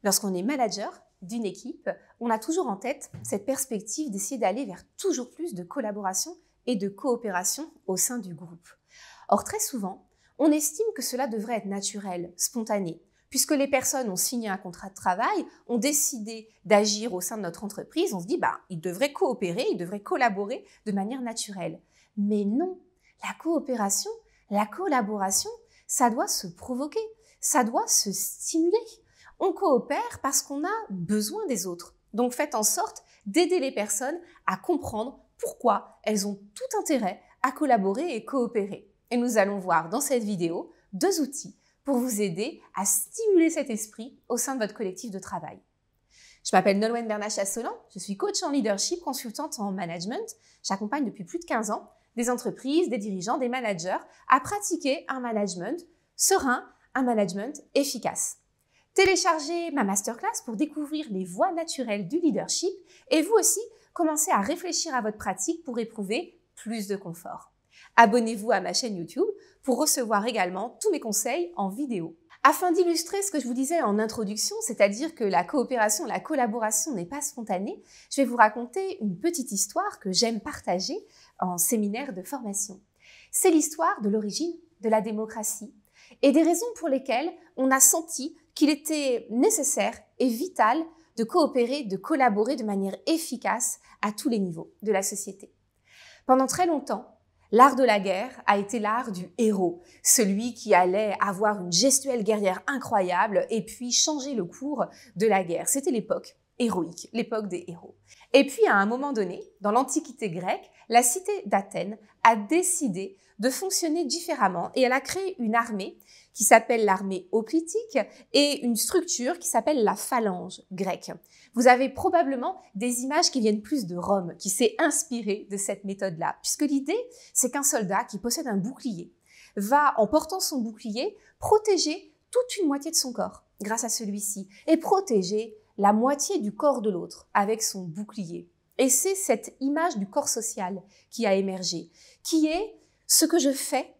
Lorsqu'on est manager d'une équipe, on a toujours en tête cette perspective d'essayer d'aller vers toujours plus de collaboration et de coopération au sein du groupe. Or, très souvent, on estime que cela devrait être naturel, spontané, puisque les personnes ont signé un contrat de travail, ont décidé d'agir au sein de notre entreprise, on se dit ils devraient coopérer, ils devraient collaborer de manière naturelle. Mais non, la coopération, la collaboration, ça doit se provoquer, ça doit se stimuler. On coopère parce qu'on a besoin des autres. Donc faites en sorte d'aider les personnes à comprendre pourquoi elles ont tout intérêt à collaborer et coopérer. Et nous allons voir dans cette vidéo 2 outils pour vous aider à stimuler cet esprit au sein de votre collectif de travail. Je m'appelle Nolwenn Bernat-Chassolan, je suis coach en leadership, consultante en management. J'accompagne depuis plus de 15 ans des entreprises, des dirigeants, des managers à pratiquer un management serein, un management efficace. Téléchargez ma masterclass pour découvrir les voies naturelles du leadership et vous aussi, commencez à réfléchir à votre pratique pour éprouver plus de confort. Abonnez-vous à ma chaîne YouTube pour recevoir également tous mes conseils en vidéo. Afin d'illustrer ce que je vous disais en introduction, c'est-à-dire que la coopération, la collaboration n'est pas spontanée, je vais vous raconter une petite histoire que j'aime partager en séminaire de formation. C'est l'histoire de l'origine de la démocratie et des raisons pour lesquelles on a senti qu'il était nécessaire et vital de coopérer, de collaborer de manière efficace à tous les niveaux de la société. Pendant très longtemps, l'art de la guerre a été l'art du héros, celui qui allait avoir une gestuelle guerrière incroyable et puis changer le cours de la guerre. C'était l'époque héroïque, l'époque des héros. Et puis à un moment donné, dans l'Antiquité grecque, la cité d'Athènes a décidé de fonctionner différemment et elle a créé une armée qui s'appelle l'armée hoplitique et une structure qui s'appelle la phalange grecque. Vous avez probablement des images qui viennent plus de Rome, qui s'est inspirée de cette méthode-là, puisque l'idée, c'est qu'un soldat qui possède un bouclier va, en portant son bouclier, protéger toute une moitié de son corps grâce à celui-ci et protéger la moitié du corps de l'autre avec son bouclier. Et c'est cette image du corps social qui a émergé, qui est ce que je fais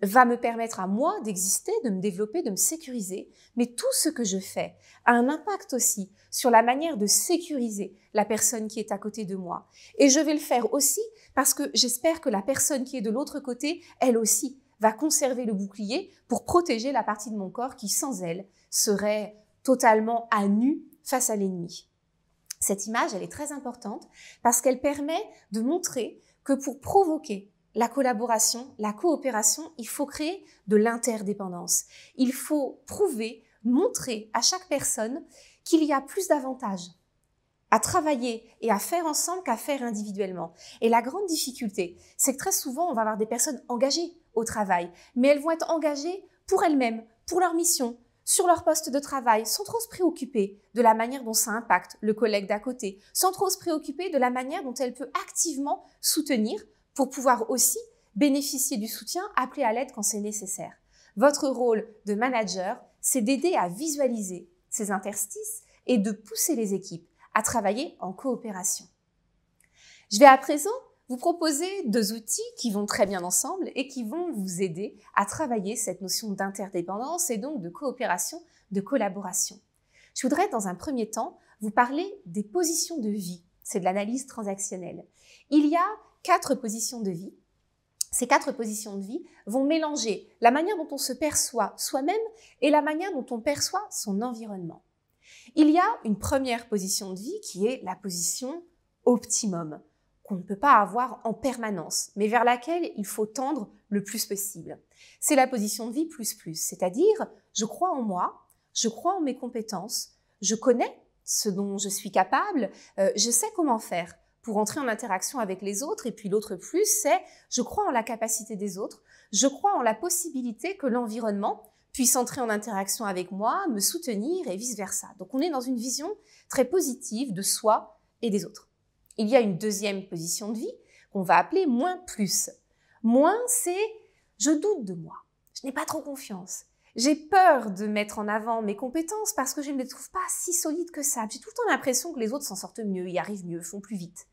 va me permettre à moi d'exister, de me développer, de me sécuriser, mais tout ce que je fais a un impact aussi sur la manière de sécuriser la personne qui est à côté de moi. Et je vais le faire aussi parce que j'espère que la personne qui est de l'autre côté, elle aussi, va conserver le bouclier pour protéger la partie de mon corps qui, sans elle, serait totalement à nu face à l'ennemi. Cette image, elle est très importante parce qu'elle permet de montrer que pour provoquer la collaboration, la coopération, il faut créer de l'interdépendance. Il faut prouver, montrer à chaque personne qu'il y a plus d'avantages à travailler et à faire ensemble qu'à faire individuellement. Et la grande difficulté, c'est que très souvent, on va avoir des personnes engagées au travail, mais elles vont être engagées pour elles-mêmes, pour leur mission, sur leur poste de travail, sans trop se préoccuper de la manière dont ça impacte le collègue d'à côté, sans trop se préoccuper de la manière dont elle peut activement soutenir pour pouvoir aussi bénéficier du soutien, appeler à l'aide quand c'est nécessaire. Votre rôle de manager, c'est d'aider à visualiser ces interstices et de pousser les équipes à travailler en coopération. Je vais à présent vous proposer 2 outils qui vont très bien ensemble et qui vont vous aider à travailler cette notion d'interdépendance et donc de coopération, de collaboration. Je voudrais dans un premier temps vous parler des positions de vie. C'est de l'analyse transactionnelle. Il y a 4 positions de vie. Ces 4 positions de vie vont mélanger la manière dont on se perçoit soi-même et la manière dont on perçoit son environnement. Il y a une première position de vie qui est la position optimum, qu'on ne peut pas avoir en permanence, mais vers laquelle il faut tendre le plus possible. C'est la position de vie plus, c'est-à-dire je crois en moi, je crois en mes compétences, je connais ce dont je suis capable, je sais comment faire pour entrer en interaction avec les autres. Et puis l'autre plus, c'est je crois en la capacité des autres, je crois en la possibilité que l'environnement puisse entrer en interaction avec moi, me soutenir et vice-versa. Donc on est dans une vision très positive de soi et des autres. Il y a une deuxième position de vie qu'on va appeler moins plus. Moins, c'est je doute de moi, je n'ai pas trop confiance. J'ai peur de mettre en avant mes compétences parce que je ne les trouve pas si solides que ça. J'ai tout le temps l'impression que les autres s'en sortent mieux, y arrivent mieux, font plus vite.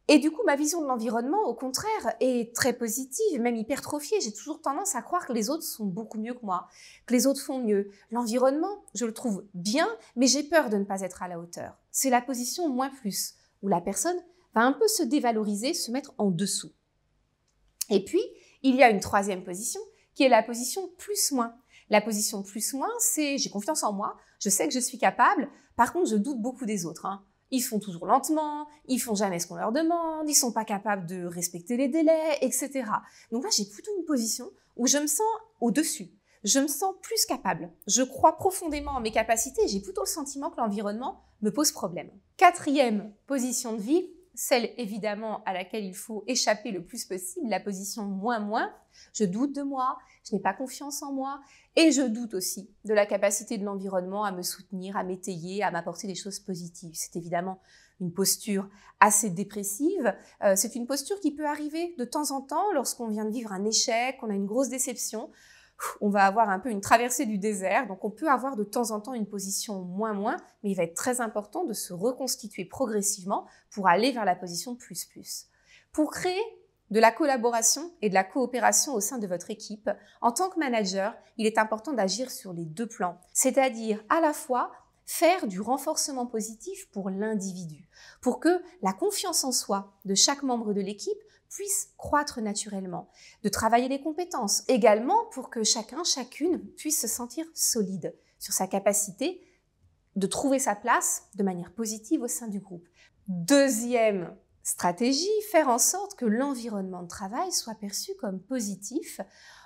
Et du coup, ma vision de l'environnement, au contraire, est très positive, même hypertrophiée. J'ai toujours tendance à croire que les autres sont beaucoup mieux que moi, que les autres font mieux. L'environnement, je le trouve bien, mais j'ai peur de ne pas être à la hauteur. C'est la position moins plus, où la personne va un peu se dévaloriser, se mettre en dessous. Et puis, il y a une troisième position, qui est la position plus-moins. La position plus-moins, c'est j'ai confiance en moi, je sais que je suis capable, par contre, je doute beaucoup des autres. Ils font toujours lentement, ils font jamais ce qu'on leur demande, ils sont pas capables de respecter les délais, etc. Donc là, j'ai plutôt une position où je me sens au-dessus. Je me sens plus capable. Je crois profondément en mes capacités et j'ai plutôt le sentiment que l'environnement me pose problème. Quatrième position de vie, celle évidemment à laquelle il faut échapper le plus possible, la position moins. Je doute de moi, je n'ai pas confiance en moi et je doute aussi de la capacité de l'environnement à me soutenir, à m'étayer, à m'apporter des choses positives. C'est évidemment une posture assez dépressive. C'est une posture qui peut arriver de temps en temps lorsqu'on vient de vivre un échec, on a une grosse déception. On va avoir un peu une traversée du désert, donc on peut avoir de temps en temps une position moins, mais il va être très important de se reconstituer progressivement pour aller vers la position plus. Pour créer de la collaboration et de la coopération au sein de votre équipe, en tant que manager, il est important d'agir sur les deux plans, c'est-à-dire à la fois faire du renforcement positif pour l'individu, pour que la confiance en soi de chaque membre de l'équipe puisse croître naturellement, de travailler les compétences, également pour que chacun, chacune puisse se sentir solide sur sa capacité de trouver sa place de manière positive au sein du groupe. Deuxième stratégie, faire en sorte que l'environnement de travail soit perçu comme positif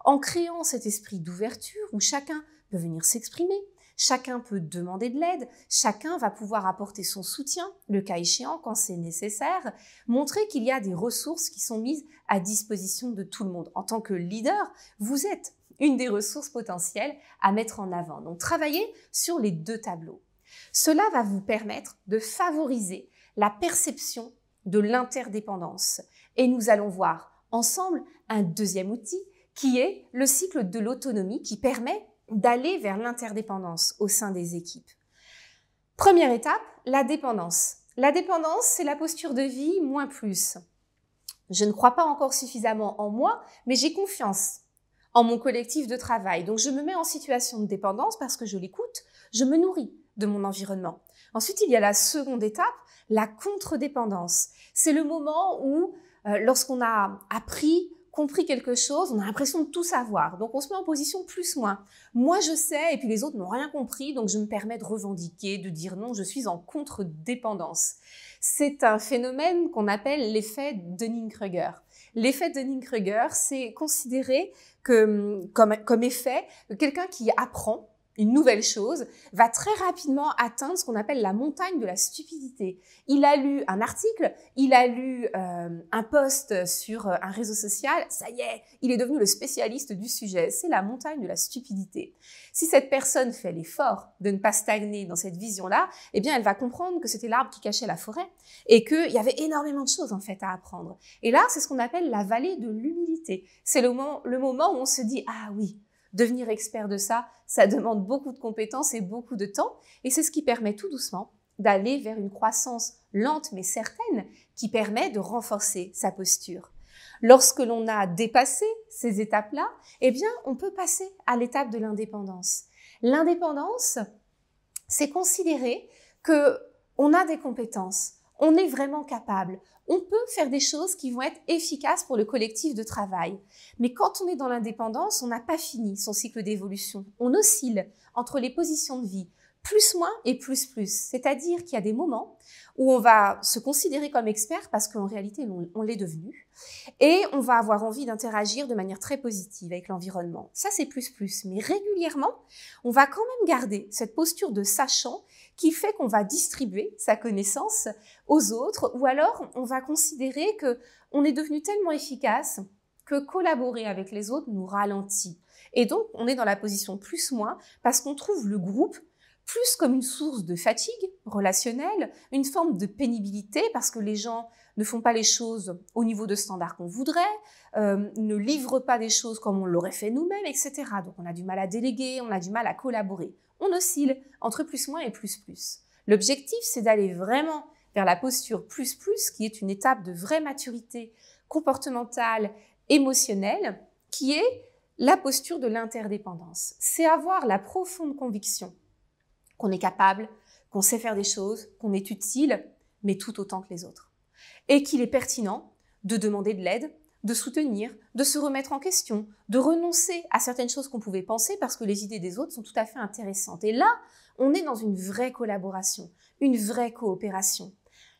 en créant cet esprit d'ouverture où chacun peut venir s'exprimer, chacun peut demander de l'aide, chacun va pouvoir apporter son soutien, le cas échéant quand c'est nécessaire, montrer qu'il y a des ressources qui sont mises à disposition de tout le monde. En tant que leader, vous êtes une des ressources potentielles à mettre en avant. Donc, travaillez sur les deux tableaux. Cela va vous permettre de favoriser la perception de l'interdépendance. Et nous allons voir ensemble un deuxième outil qui est le cycle de l'autonomie qui permet d'aller vers l'interdépendance au sein des équipes. Première étape, la dépendance. La dépendance, c'est la posture de vie moins plus. Je ne crois pas encore suffisamment en moi, mais j'ai confiance en mon collectif de travail. Donc, je me mets en situation de dépendance parce que je l'écoute, je me nourris de mon environnement. Ensuite, il y a la seconde étape, la contre-dépendance. C'est le moment où, lorsqu'on a compris quelque chose, on a l'impression de tout savoir. Donc, on se met en position plus-moins. Moi, je sais, et puis les autres n'ont rien compris, donc je me permets de revendiquer, de dire non, je suis en contre-dépendance. C'est un phénomène qu'on appelle l'effet Dunning-Kruger. L'effet Dunning-Kruger, c'est considéré comme effet que quelqu'un qui apprend une nouvelle chose, va très rapidement atteindre ce qu'on appelle la montagne de la stupidité. Il a lu un article, il a lu un post sur un réseau social, ça y est, il est devenu le spécialiste du sujet. C'est la montagne de la stupidité. Si cette personne fait l'effort de ne pas stagner dans cette vision-là, eh bien, elle va comprendre que c'était l'arbre qui cachait la forêt et qu'il y avait énormément de choses en fait à apprendre. Et là, c'est ce qu'on appelle la vallée de l'humilité. C'est le moment où on se dit « Ah oui !» Devenir expert de ça, ça demande beaucoup de compétences et beaucoup de temps. Et c'est ce qui permet tout doucement d'aller vers une croissance lente mais certaine qui permet de renforcer sa posture. Lorsque l'on a dépassé ces étapes-là, eh bien, on peut passer à l'étape de l'indépendance. L'indépendance, c'est considérer qu'on a des compétences, on est vraiment capable. On peut faire des choses qui vont être efficaces pour le collectif de travail. Mais quand on est dans l'indépendance, on n'a pas fini son cycle d'évolution. On oscille entre les positions de vie, plus-moins et plus-plus. C'est-à-dire qu'il y a des moments où on va se considérer comme expert parce qu'en réalité, on l'est devenu. Et on va avoir envie d'interagir de manière très positive avec l'environnement. Ça, c'est plus-plus. Mais régulièrement, on va quand même garder cette posture de sachant qui fait qu'on va distribuer sa connaissance aux autres ou alors on va considérer qu'on est devenu tellement efficace que collaborer avec les autres nous ralentit. Et donc, on est dans la position plus-moins parce qu'on trouve le groupe plus comme une source de fatigue relationnelle, une forme de pénibilité parce que les gens ne font pas les choses au niveau de standard qu'on voudrait, ne livrent pas des choses comme on l'aurait fait nous-mêmes, etc. Donc on a du mal à déléguer, on a du mal à collaborer. On oscille entre plus-moins et plus-plus. L'objectif, c'est d'aller vraiment vers la posture plus plus, qui est une étape de vraie maturité comportementale, émotionnelle, qui est la posture de l'interdépendance. C'est avoir la profonde conviction qu'on est capable, qu'on sait faire des choses, qu'on est utile, mais tout autant que les autres. Et qu'il est pertinent de demander de l'aide, de soutenir, de se remettre en question, de renoncer à certaines choses qu'on pouvait penser parce que les idées des autres sont tout à fait intéressantes. Et là, on est dans une vraie collaboration, une vraie coopération.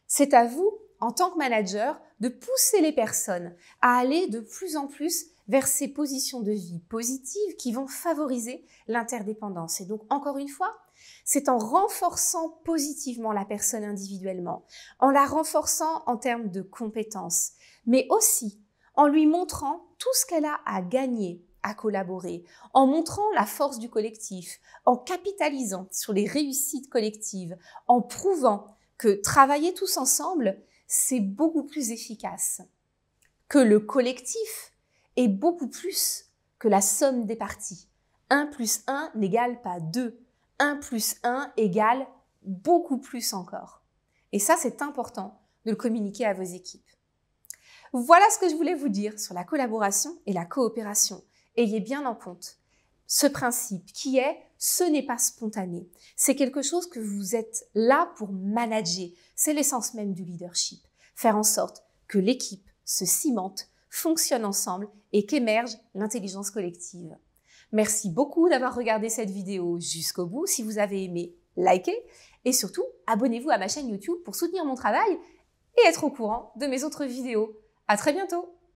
C'est à vous, en tant que manager, de pousser les personnes à aller de plus en plus vers ces positions de vie positives qui vont favoriser l'interdépendance. Et donc, encore une fois, c'est en renforçant positivement la personne individuellement, en la renforçant en termes de compétences, mais aussi en lui montrant tout ce qu'elle a à gagner à collaborer, en montrant la force du collectif, en capitalisant sur les réussites collectives, en prouvant que travailler tous ensemble, c'est beaucoup plus efficace, que le collectif est beaucoup plus que la somme des parties. 1 plus 1 n'égale pas 2. 1 plus 1 égale beaucoup plus encore. Et ça, c'est important de le communiquer à vos équipes. Voilà ce que je voulais vous dire sur la collaboration et la coopération. Ayez bien en compte ce principe qui est « ce n'est pas spontané ». C'est quelque chose que vous êtes là pour manager. C'est l'essence même du leadership. Faire en sorte que l'équipe se cimente, fonctionne ensemble et qu'émerge l'intelligence collective. Merci beaucoup d'avoir regardé cette vidéo jusqu'au bout. Si vous avez aimé, likez et surtout, abonnez-vous à ma chaîne YouTube pour soutenir mon travail et être au courant de mes autres vidéos. À très bientôt!